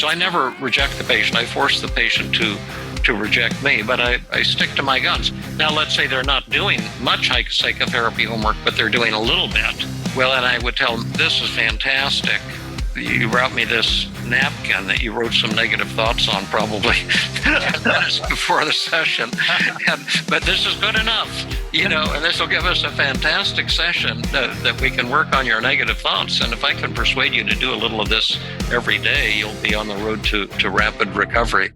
So I never reject the patient. I force the patient to reject me, but I stick to my guns. Now, let's say they're not doing much psychotherapy homework, but they're doing a little bit. Well, then I would tell them, this is fantastic. You brought me this napkin that you wrote some negative thoughts on probably 10 minutes before the session. But this is good enough, and this will give us a fantastic session that we can work on your negative thoughts. And if I can persuade you to do a little of this every day, you'll be on the road to rapid recovery.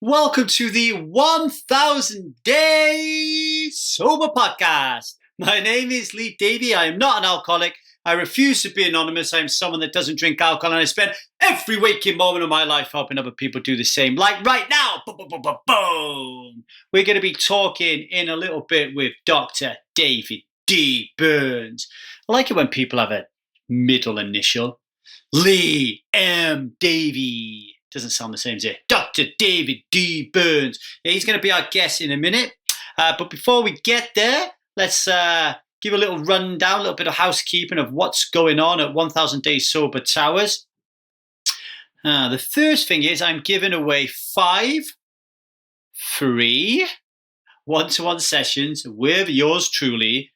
Welcome to the 1000 Day Sober Podcast. My name is Lee Davey. I am not an alcoholic. I refuse to be anonymous. I am someone that doesn't drink alcohol, and I spend every waking moment of my life helping other people do the same. Like right now, boom. We're going to be talking in a little bit with Dr. David D. Burns. I like it when people have a middle initial. Lee M. Davey. Doesn't sound the same as it. Dr. David D. Burns. Yeah, he's going to be our guest in a minute. But before we get there, let's give a little rundown, a little bit of housekeeping of what's going on at 1000 Days Sober Towers. The first thing is I'm giving away 5 free one-to-one sessions with yours truly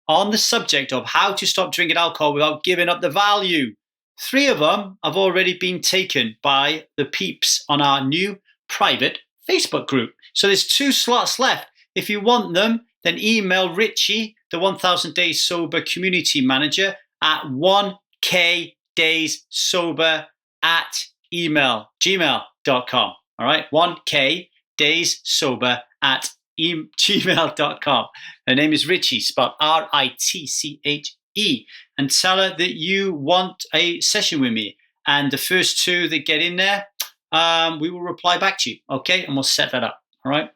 on the subject of how to stop drinking alcohol without giving up the value. 3 of them have already been taken by the peeps on our new private Facebook group. So there's 2 slots left. If you want them, then email Richie, the 1000 Days Sober Community Manager, at 1kdayssober@gmail.com. All right, 1kdayssober@gmail.com. Her name is Richie, spelled Ritche. And tell her that you want a session with me. And the first 2 that get in there, we will reply back to you, okay? And we'll set that up, all right?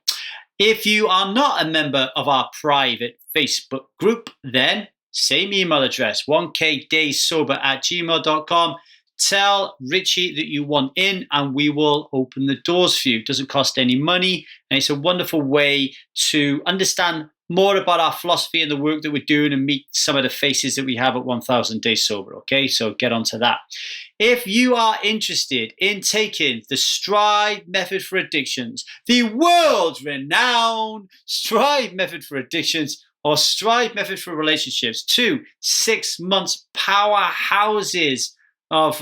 If you are not a member of our private Facebook group, then same email address, 1kdayssober@gmail.com. Tell Richie that you want in and we will open the doors for you. It doesn't cost any money, and it's a wonderful way to understand more about our philosophy and the work that we're doing and meet some of the faces that we have at 1000 Days Sober, okay? So get onto that. If you are interested in taking the STRIVE method for addictions, the world-renowned STRIVE method for addictions or STRIVE method for relationships, 2 6-month powerhouses of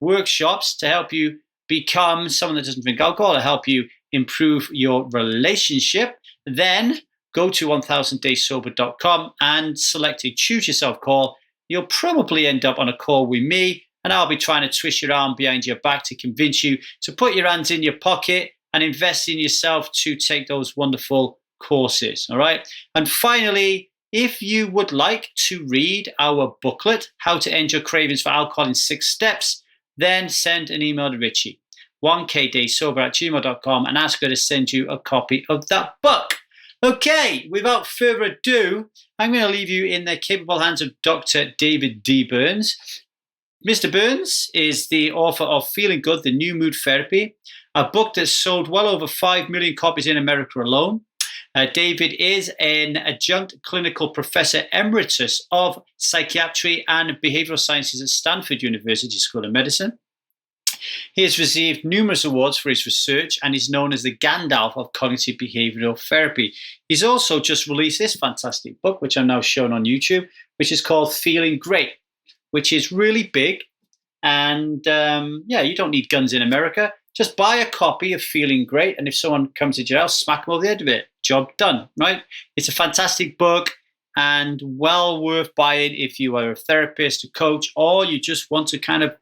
workshops to help you become someone that doesn't drink alcohol, to help you improve your relationship, then go to 1000dayssober.com and select a Choose Yourself call. You'll probably end up on a call with me, and I'll be trying to twist your arm behind your back to convince you to put your hands in your pocket and invest in yourself to take those wonderful courses, all right? And finally, if you would like to read our booklet, How to End Your Cravings for Alcohol in 6 Steps, then send an email to Richie, 1kdayssober@gmail.com, and ask her to send you a copy of that book. Okay, without further ado, I'm going to leave you in the capable hands of Dr. David D. Burns. Mr. Burns is the author of Feeling Good, The New Mood Therapy, a book that's sold well over 5 million copies in America alone. David is an adjunct clinical professor emeritus of psychiatry and behavioural sciences at Stanford University School of Medicine. He has received numerous awards for his research and is known as the Gandalf of cognitive behavioural therapy. He's also just released this fantastic book, which I'm now showing on YouTube, which is called Feeling Great, which is really big. And you don't need guns in America. Just buy a copy of Feeling Great, and if someone comes to your house, smack them over the head with it. Job done, right? It's a fantastic book and well worth buying if you are a therapist, a coach, or you just want to kind of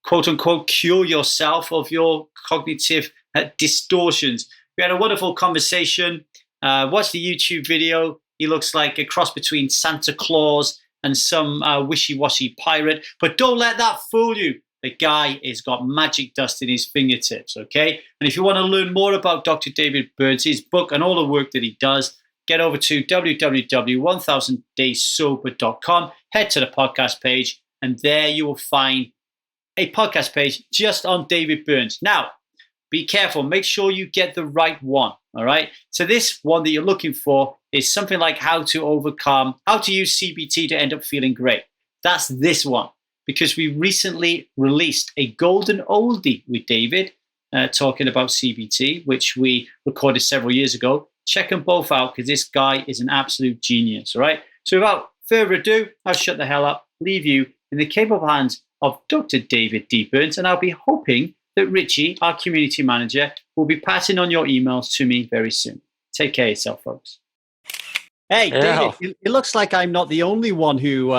quote-unquote cure yourself of your cognitive distortions. We had a wonderful conversation. Watch the YouTube video. He looks like a cross between Santa Claus and some wishy-washy pirate. But don't let that fool you. The guy has got magic dust in his fingertips, okay? And if you want to learn more about Dr. David Burns, his book and all the work that he does, get over to www.1000dayssober.com, head to the podcast page, and there you will find a podcast page just on David Burns. Now, be careful. Make sure you get the right one, all right? So this one that you're looking for is something like how to use CBT to end up feeling great. That's this one. because we recently released a golden oldie with David talking about CBT, which we recorded several years ago. Check them both out because this guy is an absolute genius, all right? So without further ado, I'll shut the hell up, leave you in the capable hands of Dr. David D. Burns, and I'll be hoping that Richie, our community manager, will be passing on your emails to me very soon. Take care of yourself, folks. Hey, Yeah. David, it looks like I'm not the only one who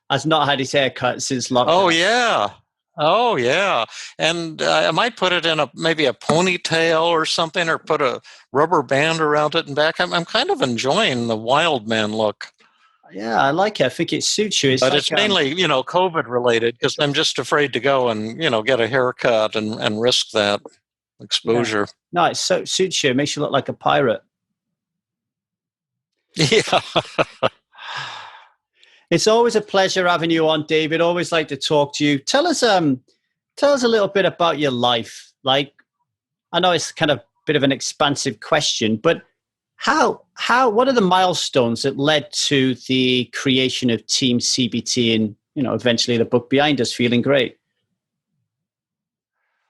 has not had his hair cut since lockdown. Oh, yeah. And I might put it in maybe a ponytail or something, or put a rubber band around it and back. I'm kind of enjoying the wild man look. Yeah, I like it. I think it suits you. But it's mainly, COVID related, because I'm just afraid to go and, get a haircut and risk that exposure. Yeah. No, it suits you. It makes you look like a pirate. Yeah. It's always a pleasure having you on, David. Always like to talk to you. Tell us a little bit about your life. Like, I know it's kind of a bit of an expansive question, but what are the milestones that led to the creation of Team CBT and, eventually the book behind us, Feeling Great?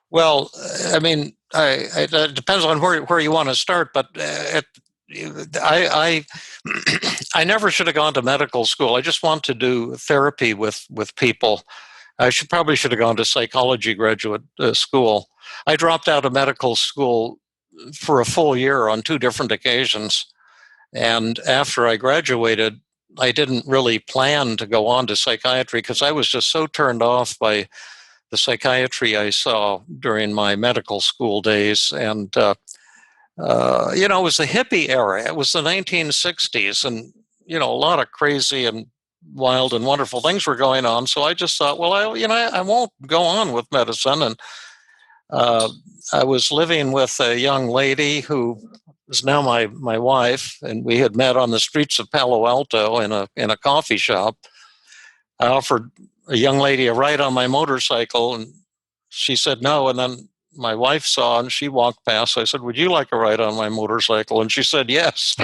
Well, I mean, it depends on where you want to start, but I never should have gone to medical school. I just want to do therapy with people. I probably should have gone to psychology graduate school. I dropped out of medical school for a full year on 2 different occasions. And after I graduated, I didn't really plan to go on to psychiatry because I was just so turned off by the psychiatry I saw during my medical school days. And it was the hippie era. It was the 1960s, and a lot of crazy and wild and wonderful things were going on. So I just thought, well, I won't go on with medicine. And I was living with a young lady who is now my wife, and we had met on the streets of Palo Alto in a coffee shop. I offered a young lady a ride on my motorcycle, and she said no. And then my wife saw, and she walked past. I said, "Would you like a ride on my motorcycle?" And she said yes.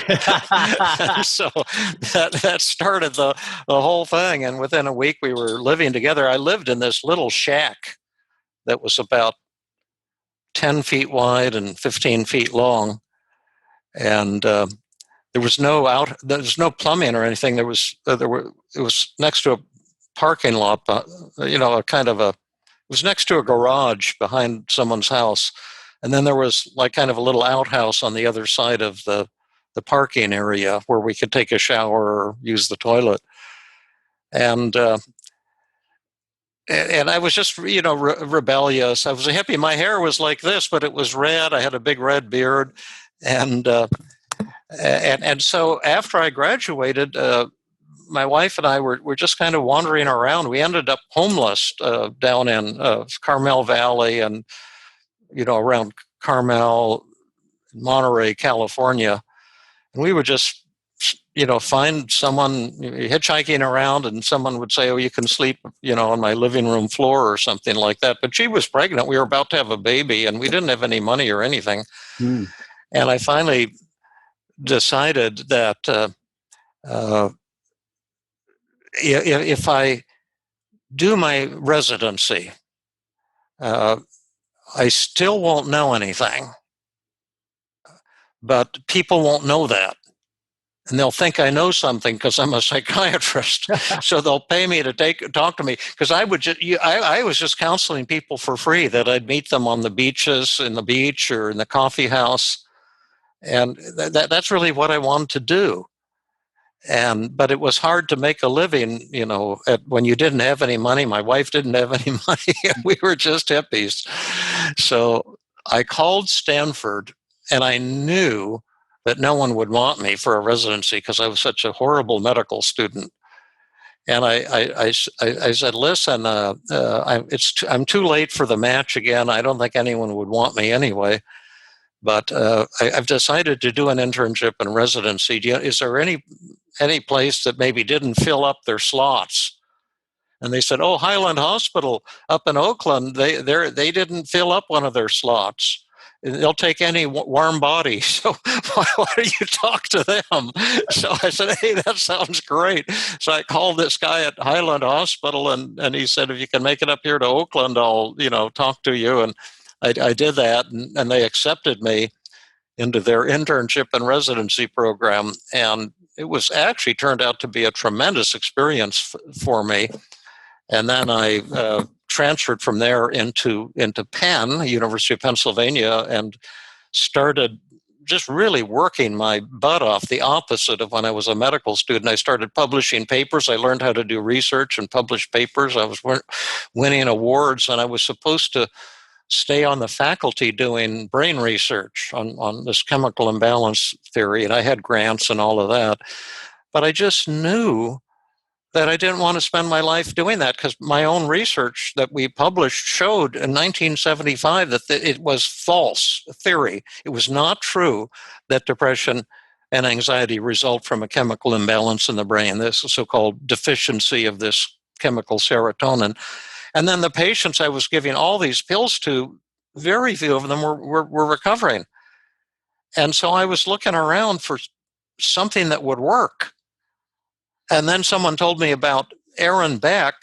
So that started the whole thing. And within a week, we were living together. I lived in this little shack that was about 10 feet wide and 15 feet long. And there was no plumbing or anything. It was next to a parking lot, it was next to a garage behind someone's house. And then there was like kind of a little outhouse on the other side of the parking area where we could take a shower or use the toilet. And I was just, rebellious. I was a hippie. My hair was like this, but it was red. I had a big red beard. And so after I graduated, my wife and I were just kind of wandering around. We ended up homeless down in Carmel Valley and, around Carmel, Monterey, California. And we would just, find someone hitchhiking around, and someone would say, "Oh, you can sleep, on my living room floor," or something like that. But she was pregnant. We were about to have a baby, and we didn't have any money or anything. Mm. And I finally decided that if I do my residency, I still won't know anything, but people won't know that. And they'll think I know something because I'm a psychiatrist. So they'll pay me to talk to me, because I was just counseling people for free, that I'd meet them on the beaches, in the beach or in the coffee house. And that's really what I wanted to do. But it was hard to make a living, when you didn't have any money. My wife didn't have any money. We were just hippies. So I called Stanford, and I knew that no one would want me for a residency because I was such a horrible medical student. And I said, "Listen, I'm too late for the match again. I don't think anyone would want me anyway. But I've decided to do an internship and residency. Is there any place that maybe didn't fill up their slots?" And they said, "Oh, Highland Hospital up in Oakland, they didn't fill up one of their slots." they'll take any warm body. So why don't you talk to them? So I said, hey, that sounds great. So I called this guy at Highland Hospital, and he said, if you can make it up here to Oakland, I'll, talk to you. And I did that, and they accepted me into their internship and residency program. And it was actually turned out to be a tremendous experience for me. And then I transferred from there into Penn, University of Pennsylvania, and started just really working my butt off, the opposite of when I was a medical student. I started publishing papers. I learned how to do research and publish papers. I was winning awards, and I was supposed to stay on the faculty doing brain research on this chemical imbalance theory, and I had grants and all of that. But I just knew that I didn't want to spend my life doing that, because my own research that we published showed in 1975 that it was false theory. It was not true that depression and anxiety result from a chemical imbalance in the brain, this so-called deficiency of this chemical serotonin. And then the patients I was giving all these pills to, very few of them were recovering. And so I was looking around for something that would work. And then someone told me about Aaron Beck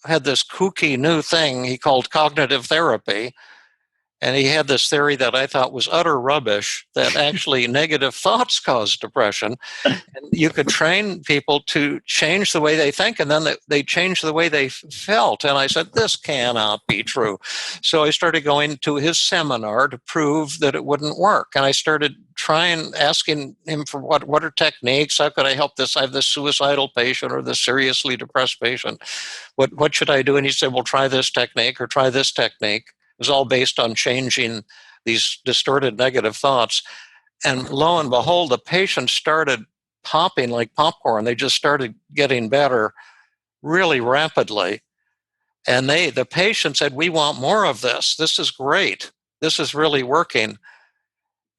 had this kooky new thing he called cognitive therapy. And he had this theory that I thought was utter rubbish, that actually negative thoughts cause depression. And you could train people to change the way they think, and then they change the way they felt. And I said, this cannot be true. So I started going to his seminar to prove that it wouldn't work. And I started asking him for what are techniques? How could I help this? I have this suicidal patient or this seriously depressed patient. What should I do? And he said, well, try this technique or try this technique. It was all based on changing these distorted negative thoughts. And lo and behold, the patients started popping like popcorn. They just started getting better really rapidly. And the patient said, we want more of this. This is great. This is really working.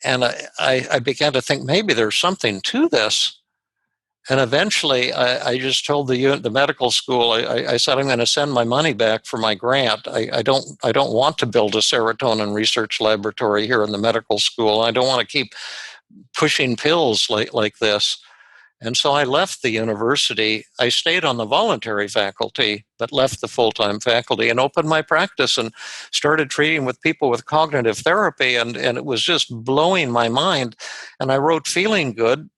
And I began to think maybe there's something to this. And eventually, I just told the medical school, I said, I'm going to send my money back for my grant. I don't want to build a serotonin research laboratory here in the medical school. I don't want to keep pushing pills like this. And so I left the university. I stayed on the voluntary faculty, but left the full-time faculty and opened my practice and started treating with people with cognitive therapy. And it was just blowing my mind. And I wrote Feeling Good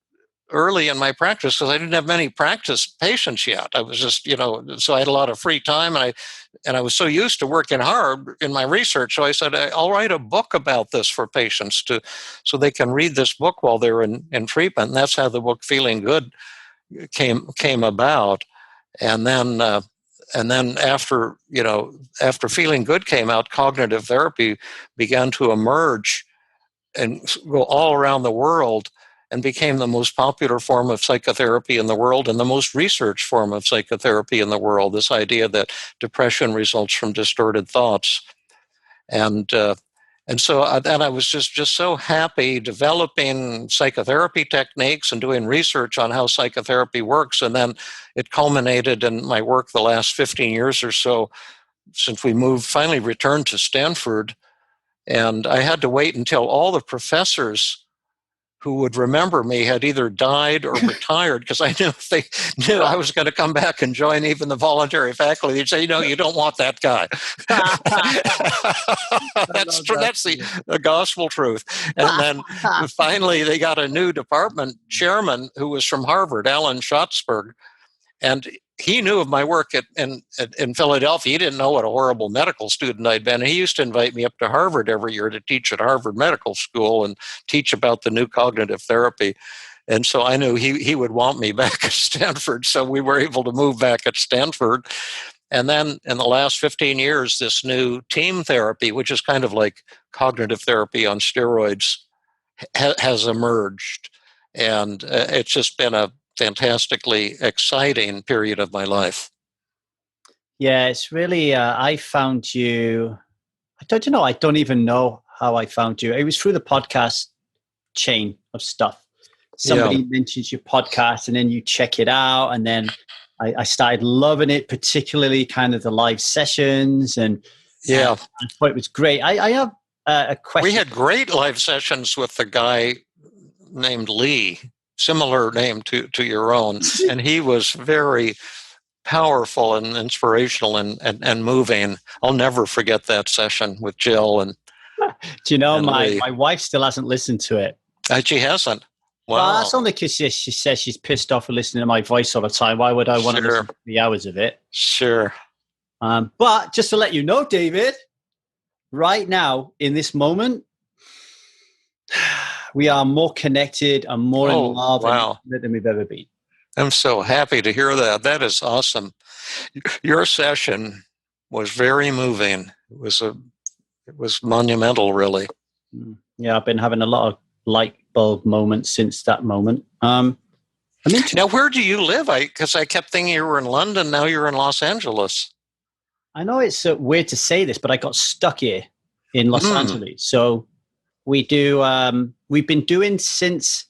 early in my practice because I didn't have many practice patients yet. I was just, so I had a lot of free time, and I was so used to working hard in my research. So I said, I'll write a book about this for patients so they can read this book while they're in treatment. And that's how the book Feeling Good came about. And then after Feeling Good came out, cognitive therapy began to emerge and go all around the world, and became the most popular form of psychotherapy in the world and the most researched form of psychotherapy in the world, this idea that depression results from distorted thoughts. And so then I was just so happy developing psychotherapy techniques and doing research on how psychotherapy works. And then it culminated in my work the last 15 years or so since we finally returned to Stanford. And I had to wait until all the professors who would remember me had either died or retired, because I knew if they knew I was going to come back and join even the voluntary faculty, they'd say, you don't want that guy. That's true. That's the gospel truth. And then finally they got a new department chairman who was from Harvard, Alan Schatzberg. And he knew of my work in Philadelphia. He didn't know what a horrible medical student I'd been. He used to invite me up to Harvard every year to teach at Harvard Medical School and teach about the new cognitive therapy. And so I knew he would want me back at Stanford. So we were able to move back at Stanford. And then in the last 15 years, this new team therapy, which is kind of like cognitive therapy on steroids, has emerged. And it's just been a fantastically exciting period of my life. Yeah, it's really, I found you, I don't even know how I found you. It was through the podcast chain of stuff. Somebody mentions your podcast and then you check it out. And then I started loving it, particularly kind of the live sessions. And I thought it was great. I a question. We had great live sessions with the guy named Lee, similar name to your own, and he was very powerful and inspirational and moving. I'll never forget that session with Jill and. Do you know my wife still hasn't listened to it? She hasn't. Wow. Well, that's only because she says she's pissed off for listening to my voice all the time. Why would I want to listen to 3 hours of it? Sure. But just to let you know, David, right now in this moment, we are more connected and more in love than we've ever been. I'm so happy to hear that. That is awesome. Your session was very moving. It was monumental, really. Yeah, I've been having a lot of light bulb moments since that moment. Now, where do you live? Because I kept thinking you were in London. Now you're in Los Angeles. I know it's weird to say this, but I got stuck here in Los Angeles. So we've been doing since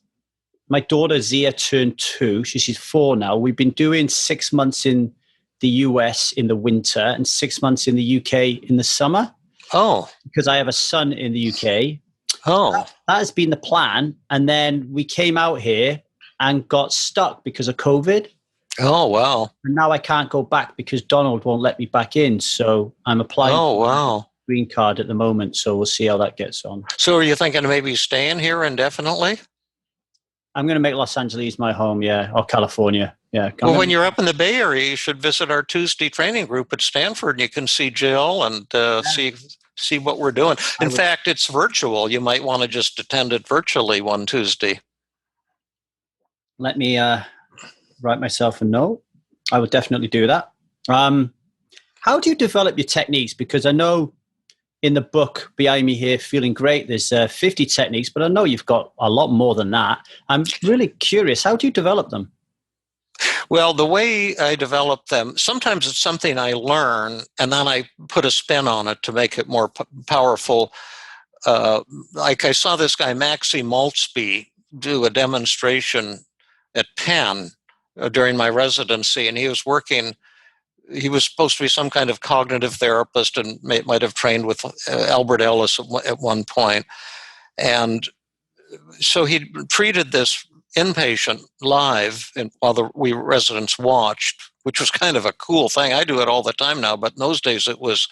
my daughter Zia turned 2. She's 4 now. We've been doing 6 months in the US in the winter and 6 months in the UK in the summer. Oh. Because I have a son in the UK. Oh. That has been the plan. And then we came out here and got stuck because of COVID. Oh, wow. And now I can't go back because Donald won't let me back in. So I'm applying for a green card at the moment. So we'll see how that gets on. So are you thinking of maybe staying here indefinitely? I'm going to make Los Angeles my home, or California. Yeah. Well, when you're up in the Bay Area, you should visit our Tuesday training group at Stanford, and you can see Jill and see what we're doing. In fact, it's virtual. You might want to just attend it virtually one Tuesday. Let me write myself a note. I would definitely do that. How do you develop your techniques? Because I know in the book behind me here, Feeling Great, there's 50 techniques, but I know you've got a lot more than that. I'm really curious. How do you develop them? Well, the way I develop them, sometimes it's something I learn and then I put a spin on it to make it more powerful. Like I saw this guy, Maxie Maltzby, do a demonstration at Penn during my residency, and he was supposed to be some kind of cognitive therapist and might have trained with Albert Ellis at one point. And so he treated this inpatient live while we residents watched, which was kind of a cool thing. I do it all the time now, but in those days it was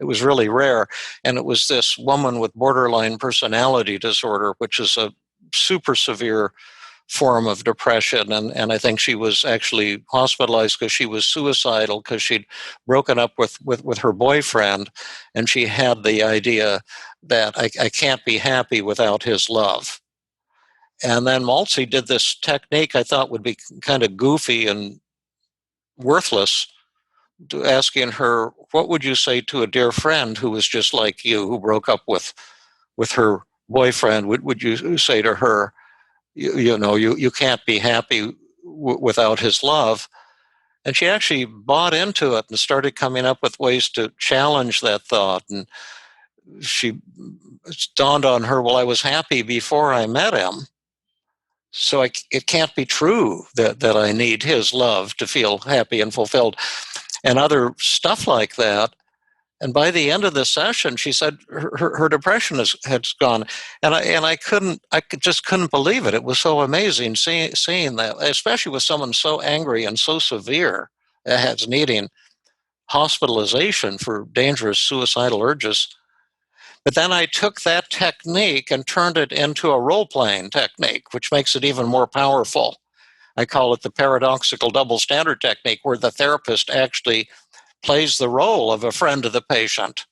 really rare. And it was this woman with borderline personality disorder, which is a super severe form of depression. And I think she was actually hospitalized because she was suicidal because she'd broken up with her boyfriend. And she had the idea that I can't be happy without his love. And then Maltzy did this technique I thought would be kind of goofy and worthless, asking her, what would you say to a dear friend who was just like you, who broke up with her boyfriend? Would you say to her, you can't be happy without his love? And she actually bought into it and started coming up with ways to challenge that thought. And it dawned on her, well, I was happy before I met him. So it can't be true that I need his love to feel happy and fulfilled, and other stuff like that. And by the end of the session, she said her depression has gone, and I just couldn't believe it. It was so amazing seeing that, especially with someone so angry and so severe as needing hospitalization for dangerous suicidal urges. But then I took that technique and turned it into a role-playing technique, which makes it even more powerful. I call it the paradoxical double standard technique, where the therapist actually plays the role of a friend of the patient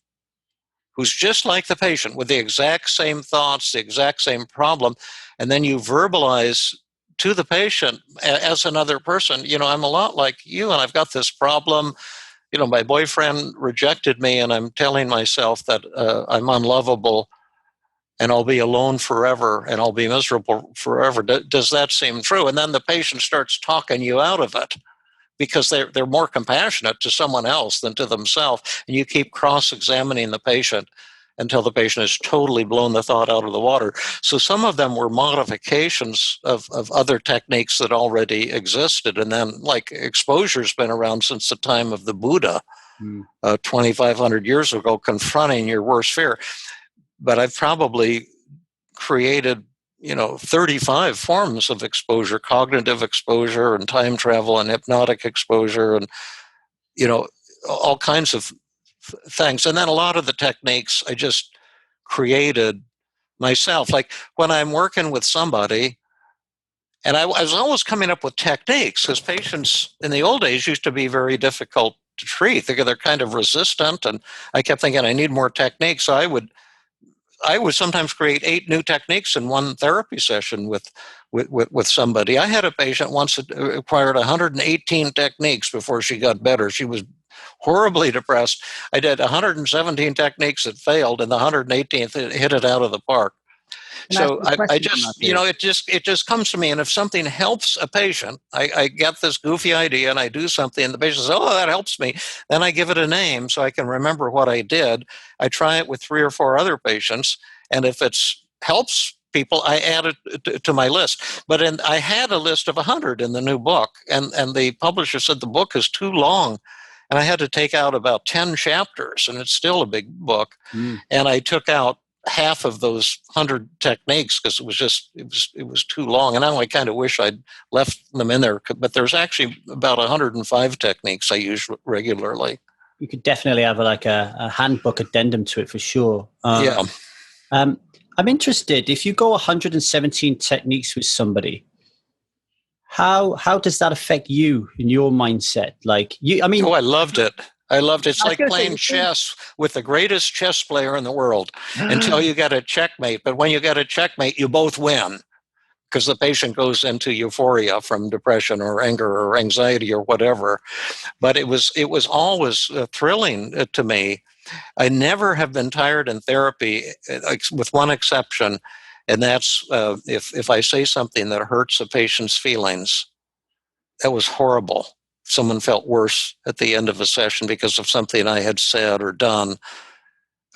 who's just like the patient with the exact same thoughts, the exact same problem. And then you verbalize to the patient as another person, I'm a lot like you and I've got this problem. My boyfriend rejected me and I'm telling myself that I'm unlovable and I'll be alone forever and I'll be miserable forever. Does that seem true? And then the patient starts talking you out of it because they're more compassionate to someone else than to themselves. And you keep cross-examining the patient until the patient has totally blown the thought out of the water. So some of them were modifications of other techniques that already existed. And then, like, exposure's been around since the time of the Buddha, 2,500 years ago, confronting your worst fear. but I've probably created 35 forms of exposure, cognitive exposure and time travel and hypnotic exposure and all kinds of things. And then a lot of the techniques I just created myself. Like when I'm working with somebody, and I was always coming up with techniques, because patients in the old days used to be very difficult to treat. They're kind of resistant, and I kept thinking I need more techniques. So I would sometimes create 8 new techniques in one therapy session with somebody. I had a patient once that acquired 118 techniques before she got better. She was horribly depressed. I did 117 techniques that failed, and the 118th hit it out of the park. So I just, it just comes to me. And if something helps a patient, I get this goofy idea and I do something and the patient says, oh, that helps me. Then I give it a name so I can remember what I did. I try it with 3 or 4 other patients. And if it helps people, I add it to my list. But I had a list of 100 in the new book. And the publisher said the book is too long. And I had to take out about 10 chapters, and it's still a big book. And I took out half of those 100 techniques because it was too long. And now I kind of wish I'd left them in there. But there's actually about 105 techniques I use regularly. You could definitely have a handbook addendum to it for sure. Yeah. I'm interested, if you go 117 techniques with somebody, how does that affect you in your mindset? Oh, I loved it. It's like playing chess with the greatest chess player in the world until you get a checkmate. But when you get a checkmate, you both win because the patient goes into euphoria from depression or anger or anxiety or whatever. But it was always thrilling to me. I never have been tired in therapy, with one exception, and that's if I say something that hurts a patient's feelings. That was horrible. Someone felt worse at the end of a session because of something I had said or done.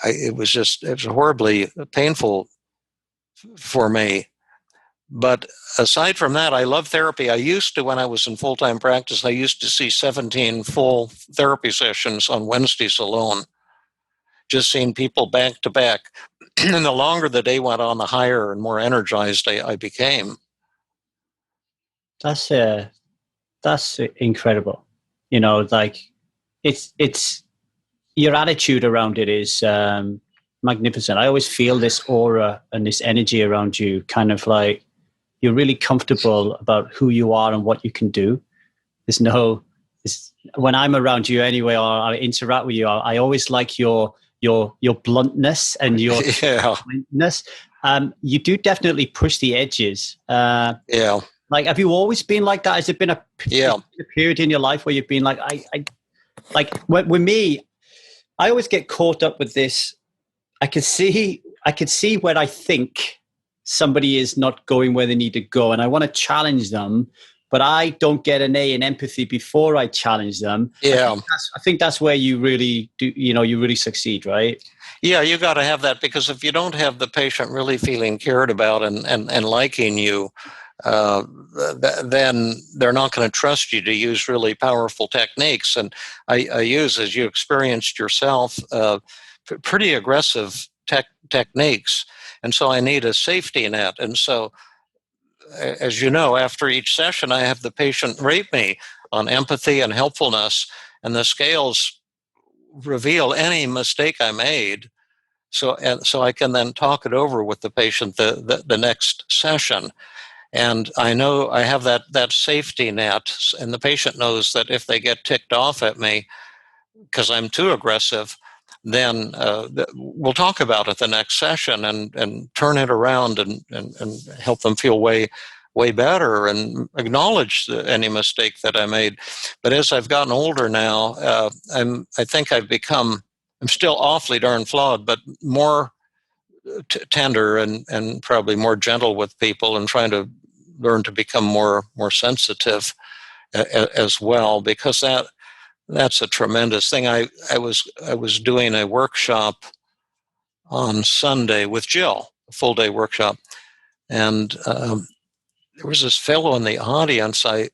It was horribly painful for me. But aside from that, I love therapy. I used to, when I was in full-time practice, I used to see 17 full therapy sessions on Wednesdays alone, just seeing people back to back. And the longer the day went on, the higher and more energized I became. That's incredible. It's your attitude around it is magnificent. I always feel this aura and this energy around you, kind of like you're really comfortable about who you are and what you can do. When I'm around you anyway, or I interact with you, I always like your bluntness and your kindness. You do definitely push the edges. Yeah. Have you always been like that? Has it been a period in your life where you've been like, with me, I always get caught up with this. I can see where I think somebody is not going where they need to go, and I want to challenge them, but I don't get an A in empathy before I challenge them. Yeah. I think that's where you really do, you really succeed, right? Yeah, you got to have that, because if you don't have the patient really feeling cared about and liking you, then they're not going to trust you to use really powerful techniques. And I use, as you experienced yourself, pretty aggressive techniques. And so I need a safety net. And so, as you know, after each session, I have the patient rate me on empathy and helpfulness, and the scales reveal any mistake I made. So I can then talk it over with the patient the next session. And I know I have that safety net, and the patient knows that if they get ticked off at me because I'm too aggressive, then we'll talk about it the next session and turn it around and help them feel way better and acknowledge any mistake that I made. But as I've gotten older now, I think I'm still awfully darn flawed, but more tender and probably more gentle with people, and trying to learn to become more sensitive as well, because that's a tremendous thing. I was doing a workshop on Sunday with Jill, a full day workshop, and there was this fellow in the audience. There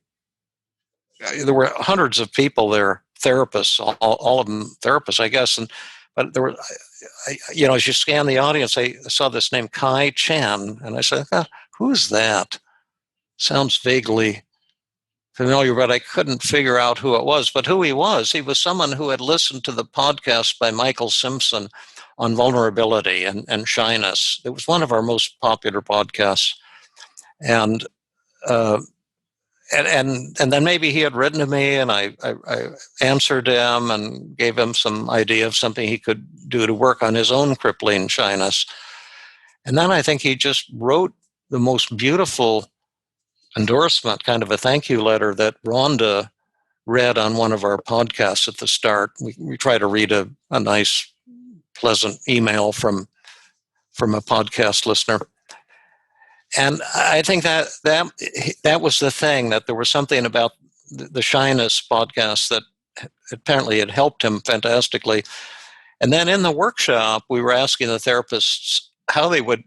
were hundreds of people there, therapists, all of them therapists, I guess, but as you scan the audience, I saw this name Kai Chan, and I said, who's that? Sounds vaguely familiar, but I couldn't figure out who it was. But who he was someone who had listened to the podcast by Michael Simpson on vulnerability and shyness. It was one of our most popular podcasts. And then maybe he had written to me, and I answered him and gave him some idea of something he could do to work on his own crippling shyness. And then I think he just wrote the most beautiful endorsement, kind of a thank you letter that Rhonda read on one of our podcasts at the start. We try to read a nice, pleasant email from a podcast listener. And I think that was the thing, that there was something about the shyness podcast that apparently had helped him fantastically. And then in the workshop, we were asking the therapists how they would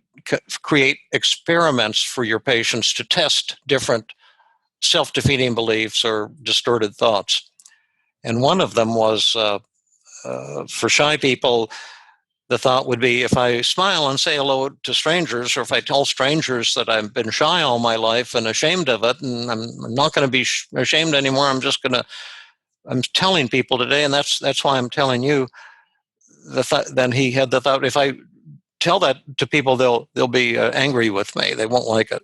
create experiments for your patients to test different self-defeating beliefs or distorted thoughts. And one of them was for shy people, the thought would be, if I smile and say hello to strangers, or if I tell strangers that I've been shy all my life and ashamed of it, and I'm not going to be ashamed anymore, I'm telling people today, and that's why I'm telling you. Then he had the thought, if I tell that to people, they'll be angry with me. They won't like it.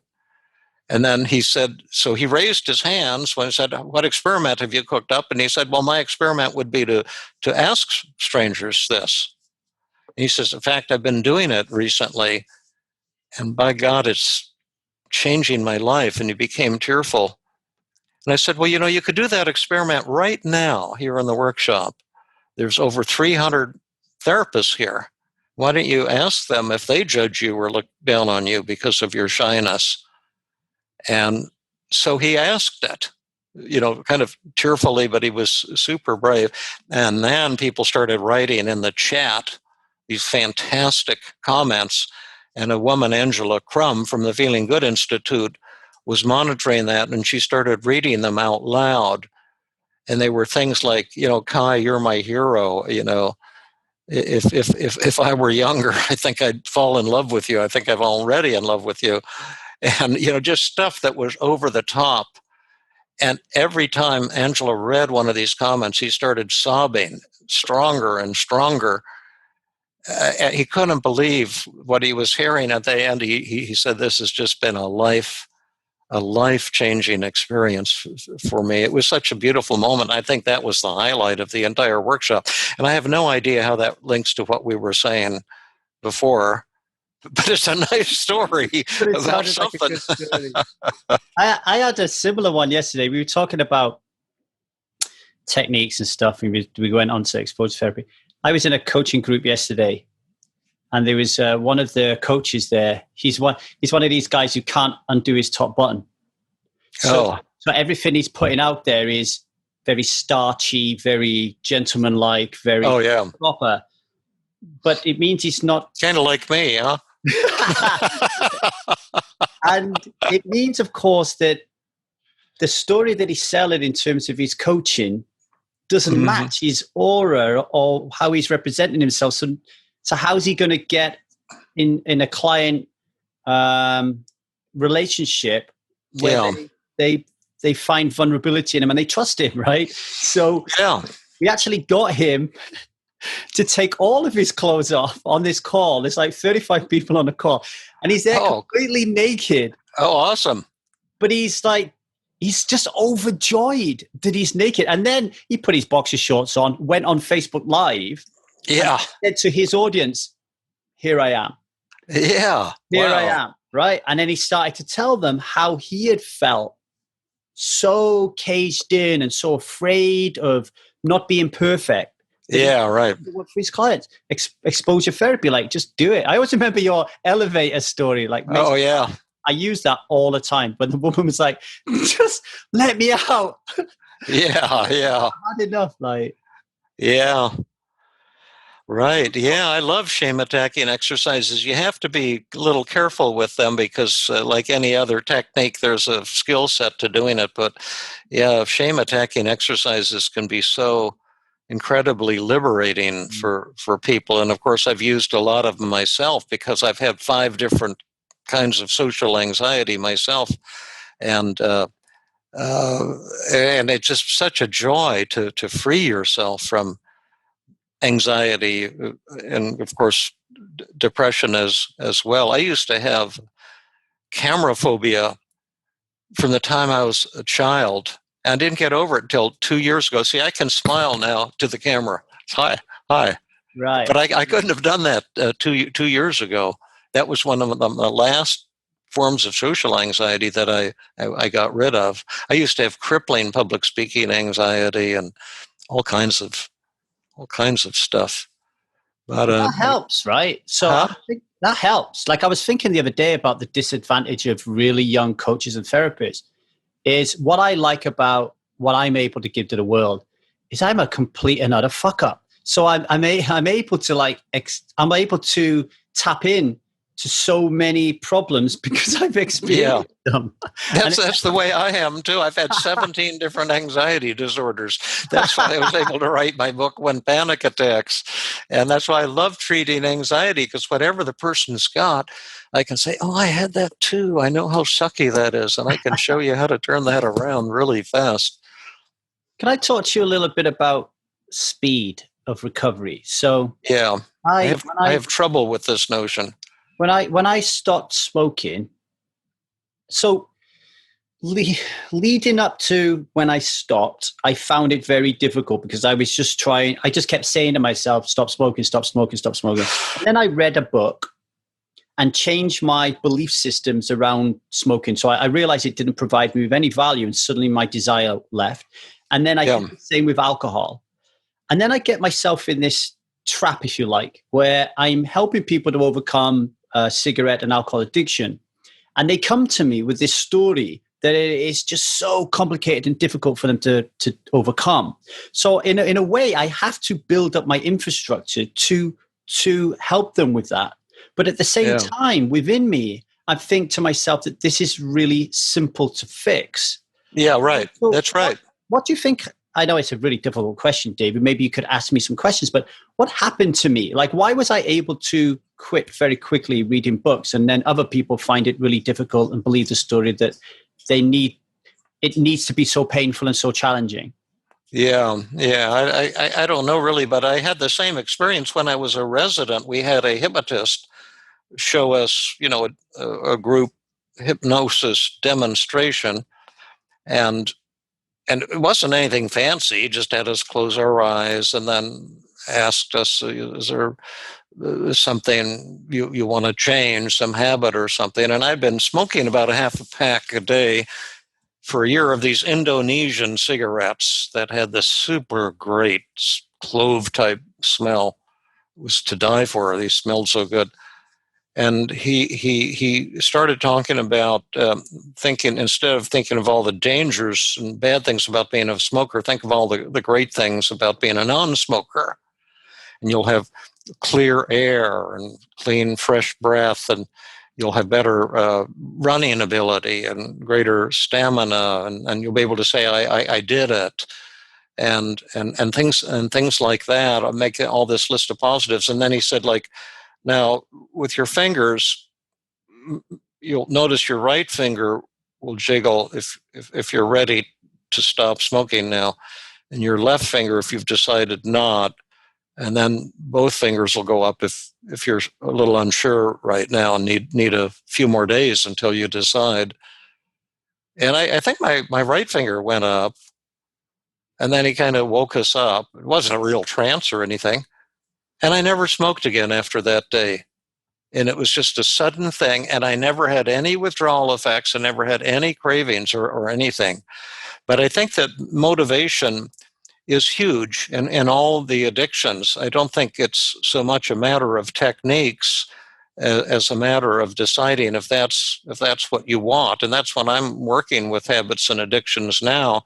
And then he said, so he raised his hands when he said, what experiment have you cooked up? And he said, well, my experiment would be to ask strangers this. And he says, in fact, I've been doing it recently, and by God, it's changing my life. And he became tearful. And I said, well, you could do that experiment right now here in the workshop. There's over 300 therapists here. Why don't you ask them if they judge you or look down on you because of your shyness? And so he asked it, kind of tearfully, but he was super brave. And then people started writing in the chat these fantastic comments. And a woman, Angela Crum from the Feeling Good Institute, was monitoring that, and she started reading them out loud. And they were things like, Kai, you're my hero. If I were younger, I think I'd fall in love with you. I think I'm already in love with you. And, just stuff that was over the top. And every time Angela read one of these comments, he started sobbing stronger and stronger. He couldn't believe what he was hearing at the end. He said, this has just been a life-changing experience for me. It was such a beautiful moment. I think that was the highlight of the entire workshop. And I have no idea how that links to what we were saying before, but it's a nice story about something. Like a good story. I had a similar one yesterday. We were talking about techniques and stuff, and we went on to exposure therapy. I was in a coaching group yesterday, and there was one of the coaches there. He's one of these guys who can't undo his top button. So everything he's putting out there is very starchy, very gentlemanlike, very proper. But it means he's not kind of like me, huh? And it means, of course, that the story that he's selling in terms of his coaching doesn't match his aura or how he's representing himself. So how's he going to get in a client relationship where they find vulnerability in him and they trust him, right? So we actually got him to take all of his clothes off on this call. There's like 35 people on the call, and he's there completely naked. Oh, awesome. But he's just overjoyed that he's naked. And then he put his boxer shorts on, went on Facebook Live, and said to his audience, here I am. Yeah. Here I am, right? And then he started to tell them how he had felt so caged in and so afraid of not being perfect. Yeah, right. For his clients, exposure therapy, like just do it. I always remember your elevator story. Like, I use that all the time. But the woman was like, just let me out. Yeah. I had enough. Like, yeah. Right. Yeah, I love shame attacking exercises. You have to be a little careful with them because like any other technique, there's a skill set to doing it. But yeah, shame attacking exercises can be so incredibly liberating for people. And of course, I've used a lot of them myself because I've had 5 different kinds of social anxiety myself. And it's just such a joy to free yourself from anxiety and, of course, depression as well. I used to have camera phobia from the time I was a child. And I didn't get over it until 2 years ago. See, I can smile now to the camera. Hi. Right. But I couldn't have done that 2 years ago. That was one of the last forms of social anxiety that I got rid of. I used to have crippling public speaking anxiety and all kinds of stuff. But that helps, right? So I think that helps. Like I was thinking the other day about the disadvantage of really young coaches and therapists is what I like about what I'm able to give to the world is I'm a complete and utter fuck up. So I'm able to I'm able to tap in to so many problems because I've experienced them. That's the way I am too. I've had 17 different anxiety disorders. That's why I was able to write my book, When Panic Attacks. And that's why I love treating anxiety, because whatever the person's got, I can say, oh, I had that too. I know how sucky that is. And I can show you how to turn that around really fast. Can I talk to you a little bit about speed of recovery? So yeah, I have trouble with this notion. When I stopped smoking, so leading up to when I stopped, I found it very difficult because I was just trying. I just kept saying to myself, "Stop smoking, stop smoking, stop smoking." And then I read a book and changed my belief systems around smoking. So I realized it didn't provide me with any value, and suddenly my desire left. And then I did the same with alcohol, and then I get myself in this trap, if you like, where I'm helping people to overcome cigarette and alcohol addiction. And they come to me with this story that it is just so complicated and difficult for them to overcome. So in a way, I have to build up my infrastructure to help them with that. But at the same time, within me, I think to myself that this is really simple to fix. Yeah, right. So that's right. What do you think? I know it's a really difficult question, David. Maybe you could ask me some questions, but what happened to me? Like, why was I able to quit very quickly reading books, and then other people find it really difficult and believe the story that it needs to be so painful and so challenging? Yeah. I don't know really, but I had the same experience when I was a resident. We had a hypnotist show us, a group hypnosis demonstration, and it wasn't anything fancy. He just had us close our eyes and then asked us, is there something you want to change, some habit or something? And I'd been smoking about a half a pack a day for a year of these Indonesian cigarettes that had this super great clove type smell. It was to die for. They smelled so good. And he started talking about thinking, instead of thinking of all the dangers and bad things about being a smoker, think of all the great things about being a non-smoker. And you'll have clear air and clean, fresh breath, and you'll have better running ability and greater stamina, and you'll be able to say, I did it. And things like that. I'll make all this list of positives. And then he said, now, with your fingers, you'll notice your right finger will jiggle if you're ready to stop smoking now, and your left finger if you've decided not, and then both fingers will go up if you're a little unsure right now and need a few more days until you decide. And I think my right finger went up, and then he kind of woke us up. It wasn't a real trance or anything. And I never smoked again after that day. And it was just a sudden thing. And I never had any withdrawal effects. I never had any cravings or anything. But I think that motivation is huge in all the addictions. I don't think it's so much a matter of techniques as a matter of deciding if that's what you want. And that's when I'm working with habits and addictions now.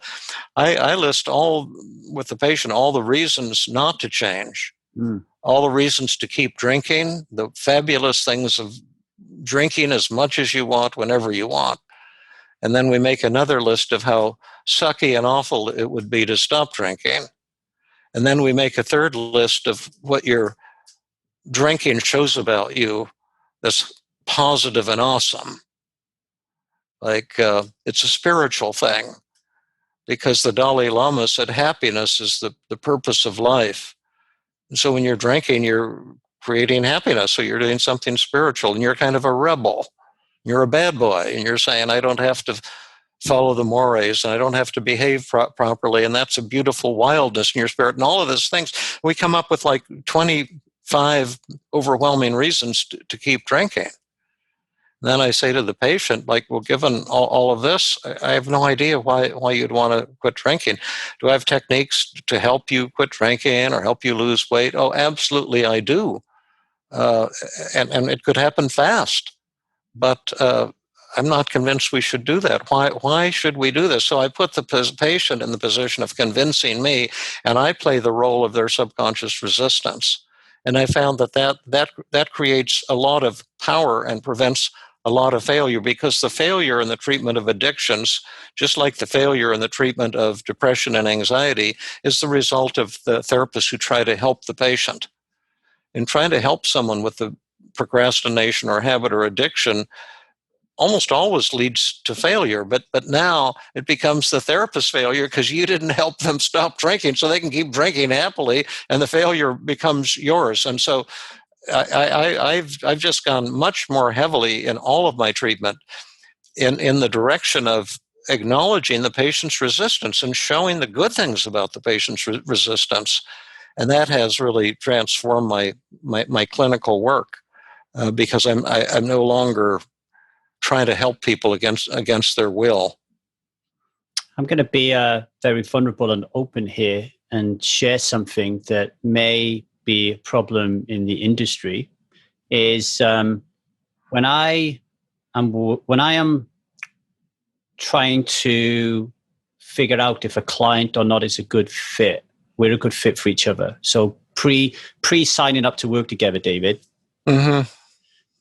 I list with the patient all the reasons not to change. All the reasons to keep drinking, the fabulous things of drinking as much as you want, whenever you want. And then we make another list of how sucky and awful it would be to stop drinking. And then we make a third list of what your drinking shows about you that's positive and awesome. Like it's a spiritual thing, because the Dalai Lama said happiness is the purpose of life. And so when you're drinking, you're creating happiness. So you're doing something spiritual, and you're kind of a rebel. You're a bad boy, and you're saying, I don't have to follow the mores, and I don't have to behave properly. And that's a beautiful wildness in your spirit. And all of those things, we come up with like 25 overwhelming reasons to keep drinking. Then I say to the patient, like, well, given all of this, I have no idea why you'd want to quit drinking. Do I have techniques to help you quit drinking or help you lose weight? Oh, absolutely, I do. And it could happen fast. But I'm not convinced we should do that. Why should we do this? So I put the patient in the position of convincing me, and I play the role of their subconscious resistance. And I found that creates a lot of power and prevents a lot of failure, because the failure in the treatment of addictions, just like the failure in the treatment of depression and anxiety, is the result of the therapists who try to help the patient. In trying to help someone with the procrastination or habit or addiction, almost always leads to failure. But now it becomes the therapist's failure because you didn't help them stop drinking, so they can keep drinking happily, and the failure becomes yours. And so I've just gone much more heavily in all of my treatment in the direction of acknowledging the patient's resistance and showing the good things about the patient's resistance. And that has really transformed my clinical work, because I'm no longer trying to help people against their will. I'm going to be very vulnerable and open here and share something that may be a problem in the industry. Is when I am trying to figure out if a client or not is a good fit, we're a good fit for each other. So pre signing up to work together, David, mm-hmm.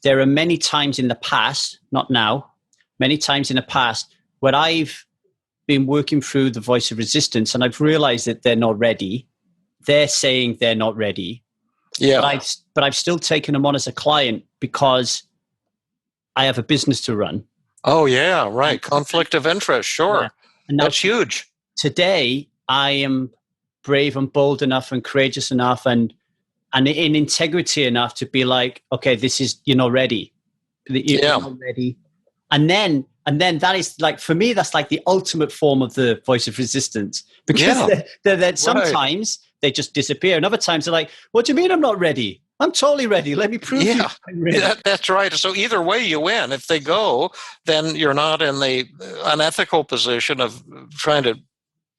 There are many times in the past, not now, many times in the past where I've been working through the voice of resistance and I've realized that they're not ready. They're saying they're not ready. Yeah. But I've still taken them on as a client because I have a business to run. Oh, yeah, right. Conflict of interest, sure. Yeah. And that's huge. Today, I am brave and bold enough and courageous enough and in integrity enough to be like, okay, this is, you're not ready. You're not ready. And then that is like, for me, that's like the ultimate form of the voice of resistance, because they're sometimes they just disappear. And other times they're like, what do you mean I'm not ready? I'm totally ready. Let me prove you I'm ready. That's right. So either way you win. If they go, then you're not in the unethical position of trying to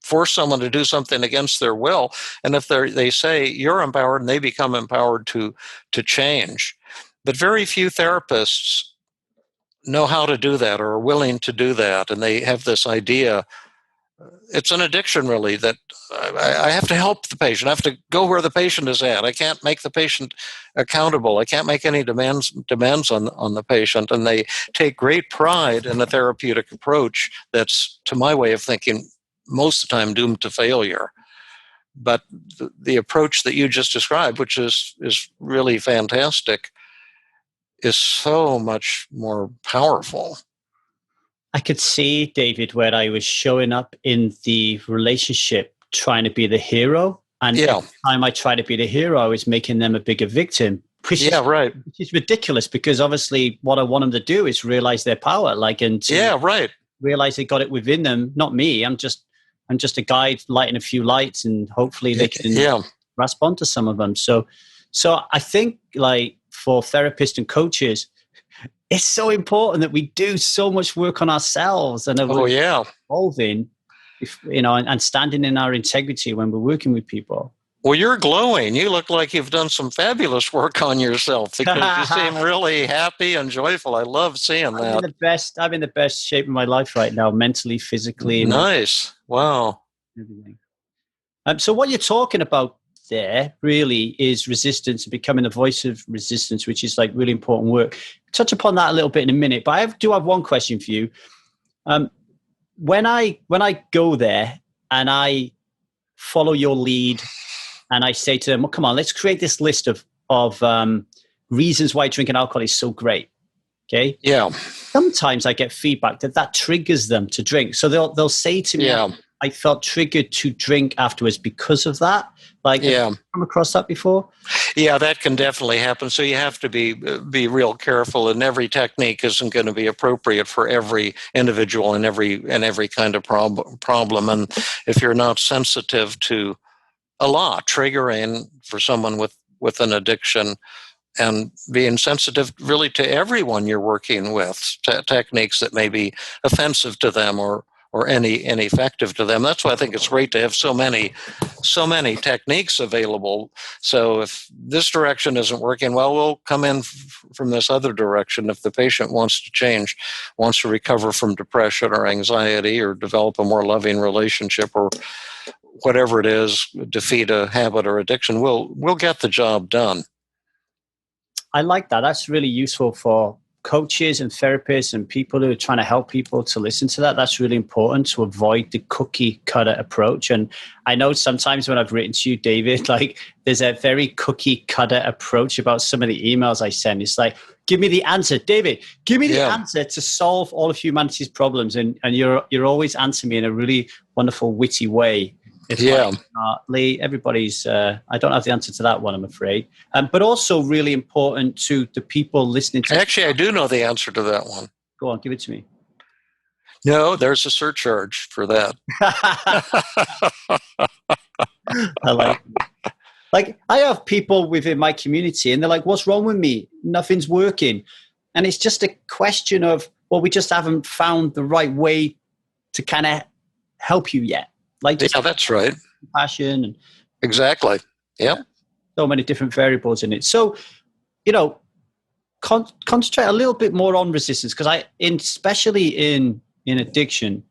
force someone to do something against their will. And if they say you're empowered, and they become empowered to change. But very few therapists know how to do that or are willing to do that. And they have this idea, it's an addiction really, that I have to help the patient. I have to go where the patient is at. I can't make the patient accountable. I can't make any demands on the patient. And they take great pride in a therapeutic approach that's, to my way of thinking, most of the time doomed to failure. But the approach that you just described, which is really fantastic, is so much more powerful. I could see, David, where I was showing up in the relationship trying to be the hero. And every time I try to be the hero, I was making them a bigger victim. Which is ridiculous, because obviously what I want them to do is realize their power. Realize they got it within them, not me. I'm just a guide lighting a few lights, and hopefully they can grasp onto some of them. So I think, like, for therapists and coaches, it's so important that we do so much work on ourselves and evolving, and standing in our integrity when we're working with people. Well, you're glowing. You look like you've done some fabulous work on yourself, because you seem really happy and joyful. I love seeing that. I'm in the best shape of my life right now, mentally, physically. Nice. Wow. Everything. So what you're talking about there really is resistance and becoming the voice of resistance, which is like really important work. Touch upon that a little bit in a minute, but I do have one question for you. When I go there and I follow your lead and I say to them, well, come on, let's create this list of reasons why drinking alcohol is so great. Okay. Yeah. Sometimes I get feedback that triggers them to drink. So they'll say to me, I felt triggered to drink afterwards because of that. Like, have you come across that before? Yeah, that can definitely happen. So you have to be real careful, and every technique isn't going to be appropriate for every individual and every kind of problem. And if you're not sensitive to a lot triggering for someone with an addiction, and being sensitive really to everyone you're working with, techniques that may be offensive to them or ineffective to them. That's why I think it's great to have so many techniques available. So if this direction isn't working, well, we'll come in from this other direction. If the patient wants to change, wants to recover from depression or anxiety or develop a more loving relationship or whatever it is, defeat a habit or addiction, we'll get the job done. I like that. That's really useful for coaches and therapists and people who are trying to help people to listen to that. That's really important to avoid the cookie cutter approach. And I know sometimes when I've written to you, David, like there's a very cookie cutter approach about some of the emails I send. It's like, give me the answer, David, give me the answer to solve all of humanity's problems. And you're always answering me in a really wonderful, witty way. It's like, Lee, everybody's, I don't have the answer to that one, I'm afraid. But also really important to the people listening to. Actually, I do know the answer to that one. Go on, give it to me. No, there's a surcharge for that. I like it. Like, I have people within my community and they're like, what's wrong with me? Nothing's working. And it's just a question of, well, we just haven't found the right way to kind of help you yet. Like, that's right. Passion and exactly. Yeah. So many different variables in it. So, concentrate a little bit more on resistance because especially in addiction,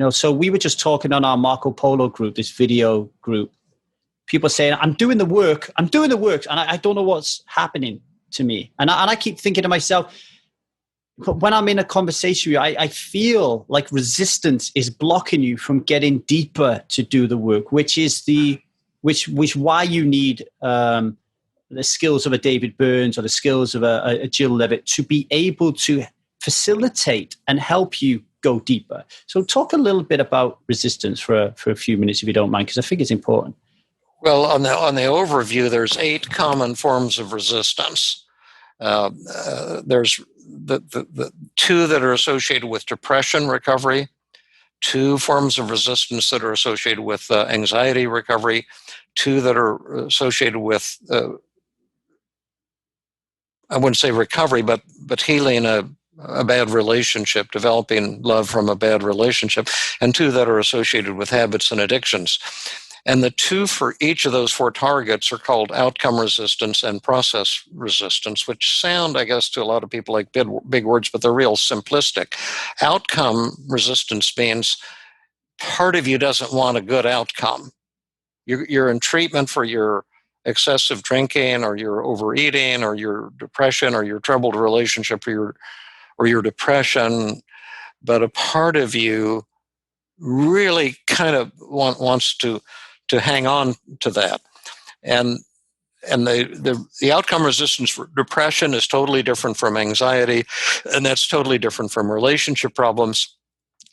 so we were just talking on our Marco Polo group, this video group, people saying, I'm doing the work, and I don't know what's happening to me. And I keep thinking to myself, when I'm in a conversation with you, I feel like resistance is blocking you from getting deeper to do the work, which is why you need the skills of a David Burns or the skills of a Jill Levitt to be able to facilitate and help you go deeper. So talk a little bit about resistance for a few minutes, if you don't mind, because I think it's important. Well, on the overview, there's 8 common forms of resistance. There's the 2 that are associated with depression recovery, 2 forms of resistance that are associated with anxiety recovery, 2 that are associated with, I wouldn't say recovery, but healing a bad relationship, developing love from a bad relationship, and 2 that are associated with habits and addictions. And the 2 for each of those 4 targets are called outcome resistance and process resistance, which sound, I guess, to a lot of people like big words, but they're real simplistic. Outcome resistance means part of you doesn't want a good outcome. You're in treatment for your excessive drinking or your overeating or your depression or your troubled relationship or your depression, but a part of you really kind of wants to hang on to that. And the outcome resistance for depression is totally different from anxiety, and that's totally different from relationship problems,